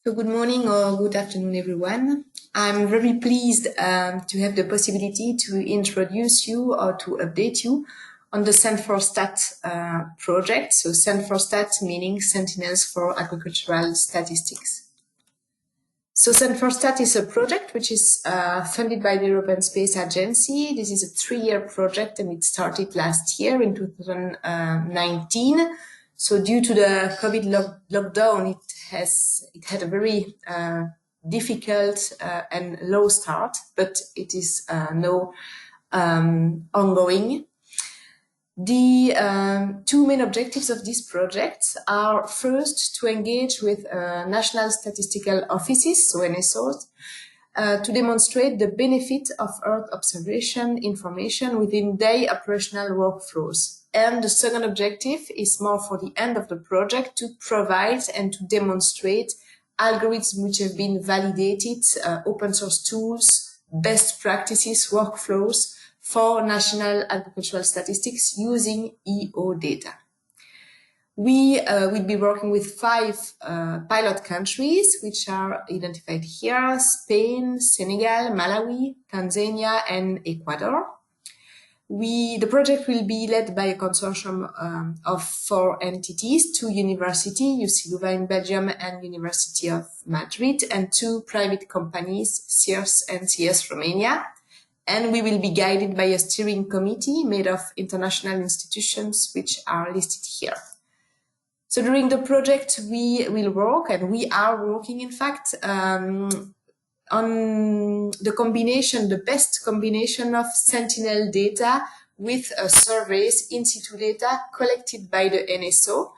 So good morning or good afternoon, everyone. I'm very pleased to have the possibility to introduce you or to update you on the Sen4Stat project. So Sen4Stat meaning Sentinels for Agricultural Statistics. So Sen4Stat is a project which is funded by the European Space Agency. This is a 3-year project and it started last year in 2019. So due to the COVID lockdown, it had a very difficult and low start, but it is now ongoing. The two main objectives of this project are first to engage with national statistical offices, so NSOs, to demonstrate the benefit of Earth observation information within their operational workflows. And the second objective is more for the end of the project to provide and to demonstrate algorithms which have been validated, open source tools, best practices, workflows for national agricultural statistics using EO data. We will be working with 5 pilot countries, which are identified here: Spain, Senegal, Malawi, Tanzania, and Ecuador. The project will be led by a consortium of 4 entities: 2 universities, UCLouvain in Belgium and University of Madrid, and 2 private companies, CIRS and CS Romania. And we will be guided by a steering committee made of international institutions, which are listed here. So during the project, we will work, and we are working, in fact, on the combination, the best combination of Sentinel data with surveys, in situ data collected by the NSO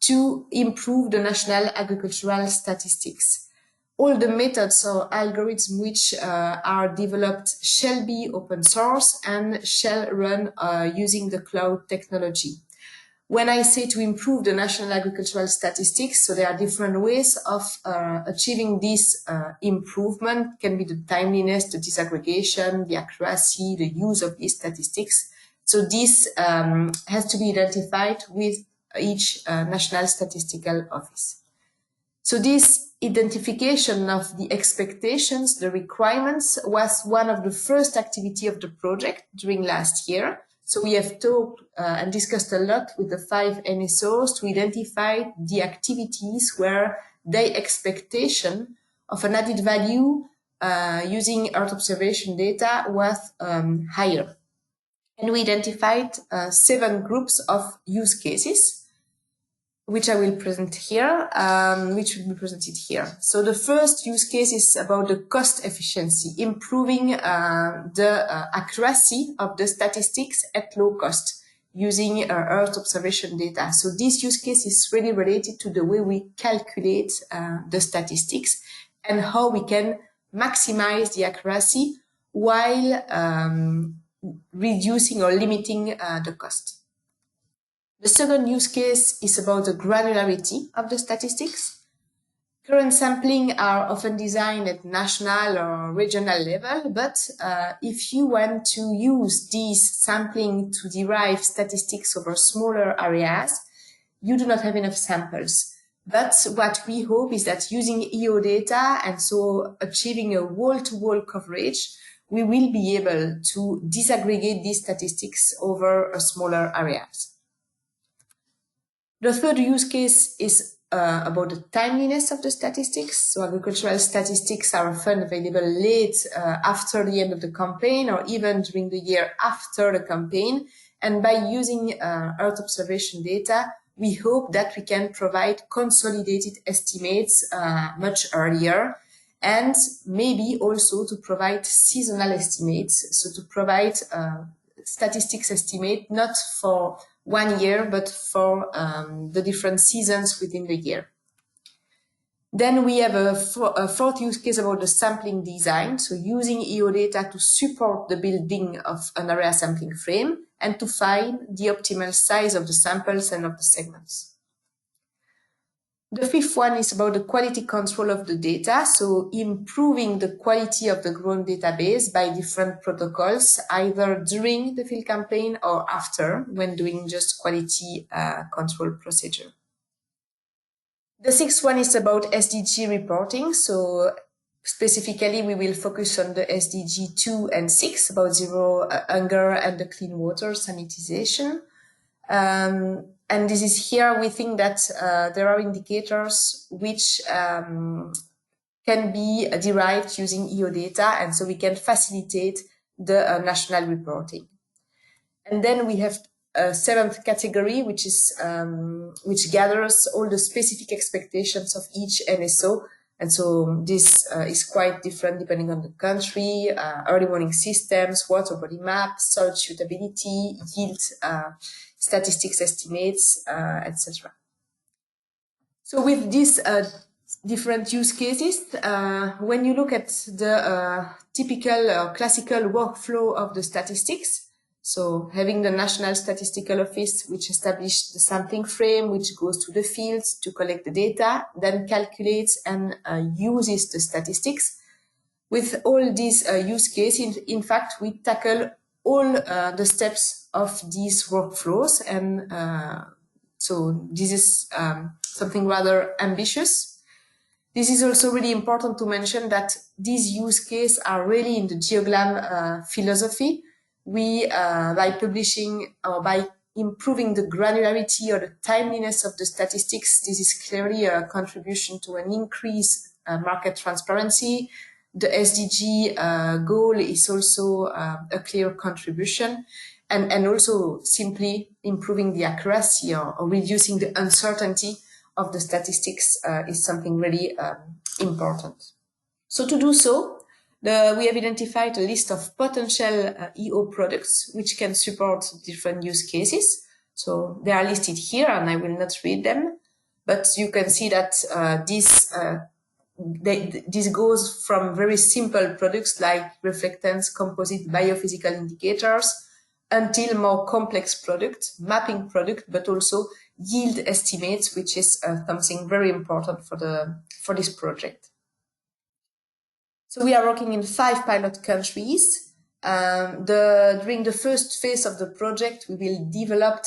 to improve the national agricultural statistics. All the methods or algorithms which are developed shall be open source and shall run using the cloud technology. When I say to improve the national agricultural statistics, so there are different ways of achieving this improvement. It can be the timeliness, the disaggregation, the accuracy, the use of these statistics. So this has to be identified with each national statistical office. So this identification of the expectations, the requirements, was one of the first activity of the project during last year. So we have talked and discussed a lot with the 5 NSOs to identify the activities where their expectation of an added value using Earth observation data was higher. And we identified 7 groups of use cases, which I will present here, which will be presented here. So the first use case is about the cost efficiency, improving the accuracy of the statistics at low cost using Earth observation data. So this use case is really related to the way we calculate the statistics and how we can maximize the accuracy while reducing or limiting the cost. The second use case is about the granularity of the statistics. Current sampling are often designed at national or regional level, but if you want to use this sampling to derive statistics over smaller areas, you do not have enough samples. But what we hope is that using EO data, and so achieving a wall-to-wall coverage, we will be able to disaggregate these statistics over smaller areas. The third use case is about the timeliness of the statistics. So agricultural statistics are often available late after the end of the campaign or even during the year after the campaign. And by using Earth observation data, we hope that we can provide consolidated estimates much earlier, and maybe also to provide seasonal estimates. So to provide statistics estimate not for 1 year, but for the different seasons within the year. Then we have a fourth use case about the sampling design. So using EO data to support the building of an area sampling frame and to find the optimal size of the samples and of the segments. The fifth one is about the quality control of the data, so improving the quality of the grown database by different protocols, either during the field campaign or after, when doing just quality control procedure. The sixth one is about SDG reporting. So specifically, we will focus on the SDG 2 and 6 about zero hunger and the clean water sanitization. And this is here we think that there are indicators which can be derived using EO data, and so we can facilitate the national reporting. And then we have a seventh category, which is which gathers all the specific expectations of each NSO. And so this is quite different depending on the country, early warning systems, water body map, soil suitability, yield, statistics estimates, etc. So with these different use cases, when you look at the typical classical workflow of the statistics, so having the National Statistical Office, which establishes the sampling frame, which goes to the fields to collect the data, then calculates and uses the statistics. With all these use cases, in fact, we tackle all the steps of these workflows. And so this is something rather ambitious. This is also really important to mention that these use cases are really in the GeoGlam philosophy. We, by publishing or by improving the granularity or the timeliness of the statistics, this is clearly a contribution to an increased market transparency. The SDG goal is also a clear contribution, and also simply improving the accuracy or reducing the uncertainty of the statistics is something really important. So to do so, we have identified a list of potential EO products which can support different use cases. So they are listed here, and I will not read them, but you can see that this goes from very simple products like reflectance, composite, biophysical indicators, until more complex products, mapping product, but also yield estimates, which is something very important for this project. So we are working in 5 pilot countries. During the first phase of the project, we will develop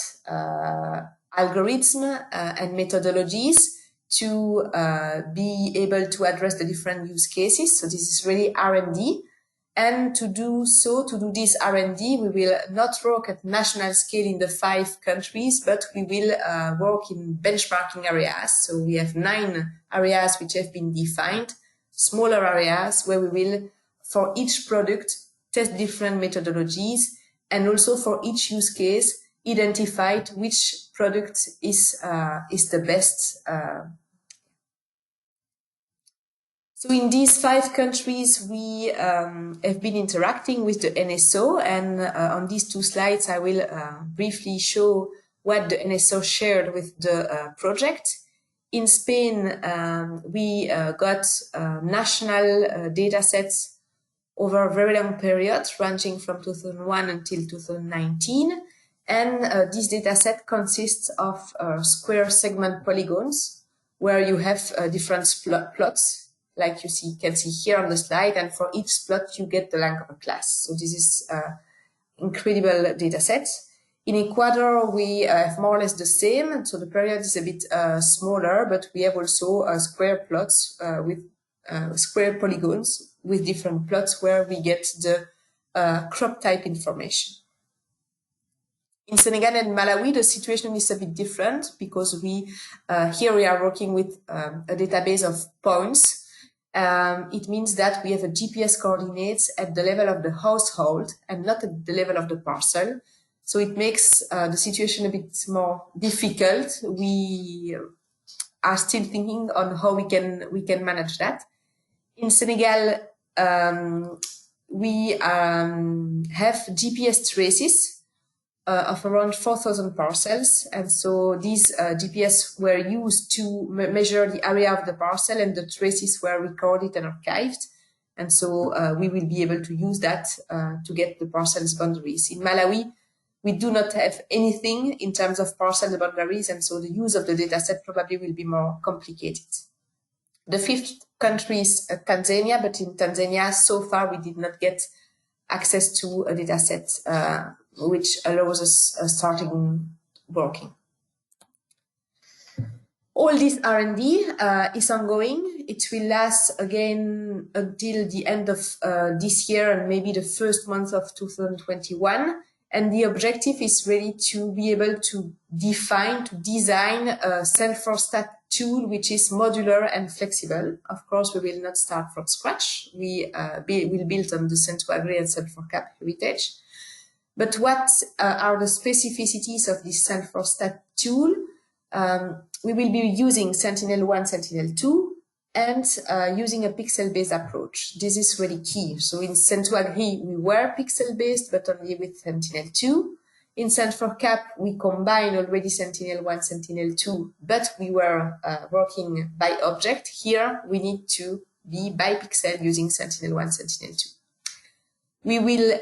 algorithms and methodologies to be able to address the different use cases. So this is really R&D. And to do this R&D, we will not work at national scale in the 5 countries, but we will work in benchmarking areas. So we have 9 areas which have been defined, smaller areas where we will, for each product, test different methodologies, and also for each use case, identify which product is the best. So in these 5 countries, we have been interacting with the NSO, and on these 2 slides, I will briefly show what the NSO shared with the project. In Spain, we got national data sets over a very long period, ranging from 2001 until 2019. And this data set consists of square segment polygons, where you have different plots, like you can see here on the slide, and for each plot you get the length of a class. So this is incredible data set. In Ecuador, we have more or less the same, so the period is a bit smaller, but we have also square plots with square polygons with different plots where we get the crop type information. In Senegal and Malawi, the situation is a bit different because here we are working with a database of points. It means that we have a GPS coordinates at the level of the household and not at the level of the parcel. So it makes the situation a bit more difficult. We are still thinking on how we can manage that. In Senegal, we have GPS traces of around 4,000 parcels, and so these GPS were used to measure the area of the parcel, and the traces were recorded and archived, and so we will be able to use that to get the parcel's boundaries. In Malawi, we do not have anything in terms of parcel boundaries, and so the use of the dataset probably will be more complicated. The 5th country is Tanzania, but in Tanzania, so far we did not get access to a dataset which allows us starting working. All this R&D is ongoing. It will last again until the end of this year and maybe the first month of 2021. And the objective is really to be able to define, to design a Sen4Stat tool which is modular and flexible. Of course, we will not start from scratch. We will build on the Sen2Agri and Sen4Cap heritage. But what are the specificities of this Sen4Stat tool? We will be using Sentinel-1, Sentinel-2, and using a pixel-based approach. This is really key. So in Sen2Agri, we were pixel-based, but only with Sentinel-2. In Sen4Cap, we combine already Sentinel-1, Sentinel-2, but we were working by object. Here, we need to be by pixel using Sentinel-1, Sentinel-2. We will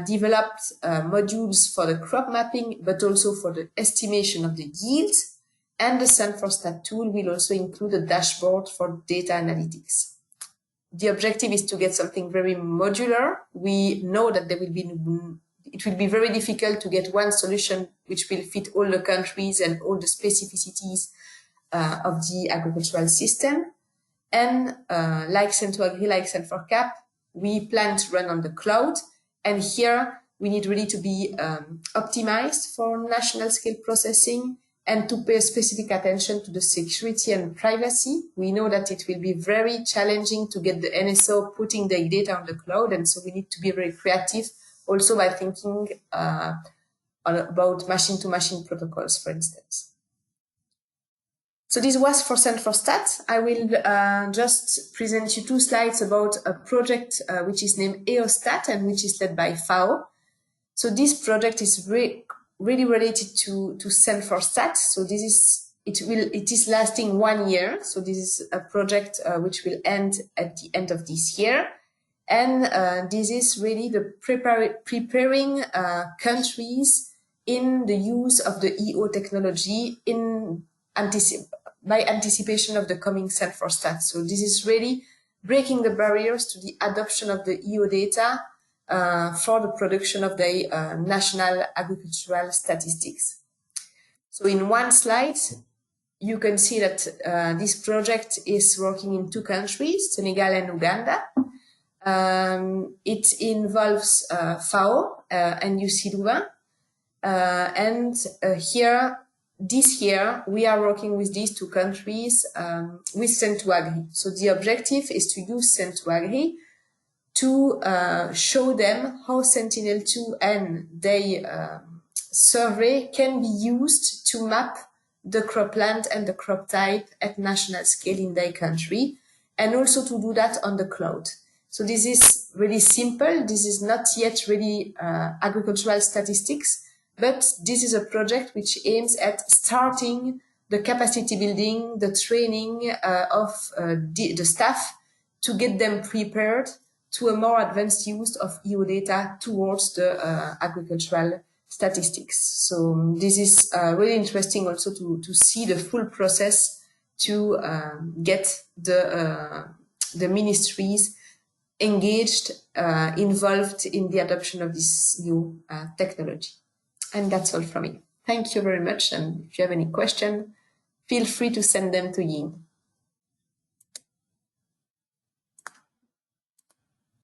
develop modules for the crop mapping, but also for the estimation of the yield. And the Sen4Stat tool will also include a dashboard for data analytics. The objective is to get something very modular. We know that it will be very difficult to get one solution which will fit all the countries and all the specificities of the agricultural system. And like Sen2Agri, like Sen4Cap, we plan to run on the cloud. And here we need really to be optimized for national scale processing and to pay specific attention to the security and privacy. We know that it will be very challenging to get the NSO putting the data on the cloud, and so we need to be very creative also by thinking about machine-to-machine protocols, for instance. So this was for Sen4Stat. I will just present you 2 slides about a project which is named EOStat and which is led by FAO. So this project is really related to Sen4Stat. So it is lasting 1 year. So this is a project which will end at the end of this year. And this is really the preparing countries in the use of the EO technology by anticipation of the coming Sen4Stat. So this is really breaking the barriers to the adoption of the EO data for the production of the national agricultural statistics. So in 1 slide, you can see that this project is working in 2 countries, Senegal and Uganda. It involves FAO and UCLouvain. And this year, we are working with these 2 countries with Sen2Agri. So the objective is to use Sen2Agri to show them how Sentinel-2 and their survey can be used to map the cropland and the crop type at national scale in their country, and also to do that on the cloud. So this is really simple. This is not yet really agricultural statistics, but this is a project which aims at starting the capacity building, the training of the staff to get them prepared to a more advanced use of EO data towards the agricultural statistics. So this is really interesting also to see the full process to get the ministries engaged, involved in the adoption of this new technology. And that's all from me. Thank you very much. And if you have any question, feel free to send them to Ying.